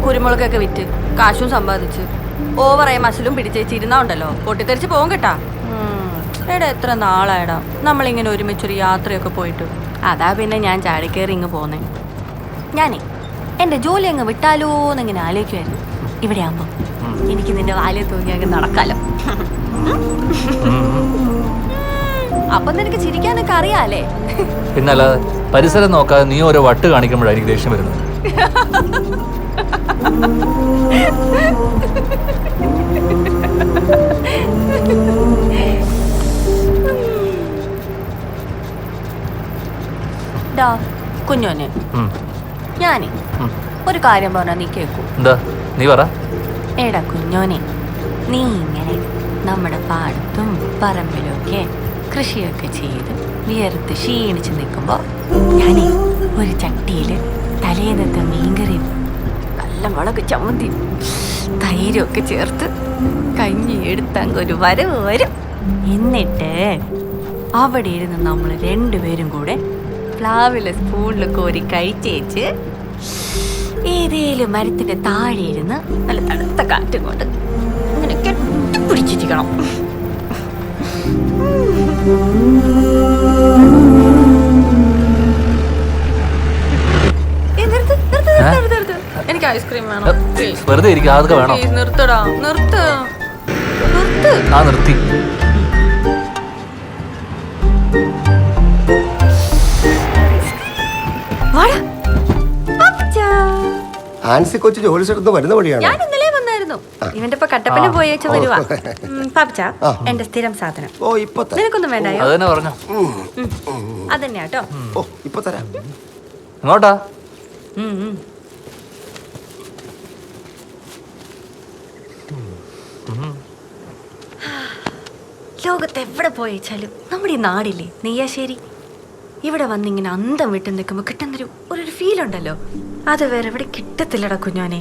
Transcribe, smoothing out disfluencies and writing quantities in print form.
കുരുമുളകൊക്കെ വിറ്റ് കാശും സമ്പാദിച്ച് ഓവറായ മസിലും പിടിച്ചേച്ചിരുന്നാ ഉണ്ടല്ലോ പൊട്ടിത്തെറിച്ച് പോകും കേട്ടാ. എടാ എത്ര നാളായടാ നമ്മളിങ്ങനെ ഒരുമിച്ചൊരു യാത്രയൊക്കെ പോയിട്ട്. അതാ പിന്നെ ഞാൻ ചാടിക്കേറി ഇങ്ങ് പോന്നേ. ഞാനേ എൻ്റെ ജോലി അങ്ങ് വിട്ടാലോ എന്നിങ്ങനെ ആലോചിക്കുമായിരുന്നു. ഇവിടെ ആകുമ്പോ എനിക്ക് നിന്റെ വാലിൽ തൂങ്ങി അങ്ങ് നടക്കാലോ. അപ്പൊ നിനക്ക് ചിരിക്കാനൊക്കെ അറിയാലേ. പിന്നല്ലാതെ പരിസരം നോക്കാതെ നീ ഓരോ വട്ട് കാണിക്കുമ്പോഴാണ് എനിക്ക് ദേഷ്യം വരുന്നത്. കുഞ്ഞോനെ ഞാനേ ഒരു കാര്യം പറഞ്ഞാ നീ കേക്കൂ. എന്താ നീ പറ. എടാ കുഞ്ഞോനെ, നീ ഇങ്ങനെ നമ്മുടെ പാടത്തും പറമ്പിലൊക്കെ കൃഷിയൊക്കെ ചെയ്ത് വിയർത്ത് ക്ഷീണിച്ച് നിൽക്കുമ്പോ ഞാനേ ഒരു ചട്ടിയില് തലേന്നത്തെ മീൻകറിയും നല്ല മുളക് ചമ്മന്തി തൈരൊക്കെ ചേർത്ത് കഞ്ഞി എടുത്തങ്ങ് ഒരു വരവ് വരും. എന്നിട്ട് അവിടെ ഇരുന്ന് നമ്മൾ രണ്ടുപേരും കൂടെ പ്ലാവിലെ സ്പൂണിൽ കോരി കഴിച്ചേച്ച് ഏതേലും മരത്തിന്റെ താഴെ ഇരുന്ന് നല്ല തണുത്ത കാറ്റും കൊണ്ട് അങ്ങനെ കെട്ടിപ്പിടിച്ചിരിക്കണം. എനിക്ക് ഐസ്ക്രീം വേണം. വെറുതെ ഇരിക്കുക, അതൊക്കെ വേണം. നിർത്തടാ, നിർത്ത് നിർത്ത്. ആ നിർത്തി. ആൻസി കൊച്ചു ജോലി സ്ഥലത്ത് വരുന്ന വഴിയാണ്. ഞാൻ ഇന്നലെ വന്നായിരുന്നു. ഇവന്റെ ഇപ്പൊ കട്ടപ്പന പോയേച്ച് വരുവാ. പാപ്പച്ച എന്റെ സ്ഥിരം സാധനം. ഓ ഇപ്പൊ നിനക്കൊന്നും വേണ്ടായോ? അതന്നെ പറഞ്ഞു. അതന്നെയാ കേട്ടോ. ഓ ഇപ്പൊ തരാം. എങ്ങോട്ടാ? ലോകത്ത് എവിടെ പോയേച്ചാലും നമ്മുടെ ഈ നാടില്ലേ നെയ്യാശ്ശേരി, ഇവിടെ വന്നിങ്ങനെ അന്തം വിട്ട് നിൽക്കുമ്പോൾ കിട്ടുന്നൊരു ഫീൽ ഉണ്ടല്ലോ, അത് വേറെ എവിടെ കിട്ടത്തില്ലടാ കുഞ്ഞോനെ.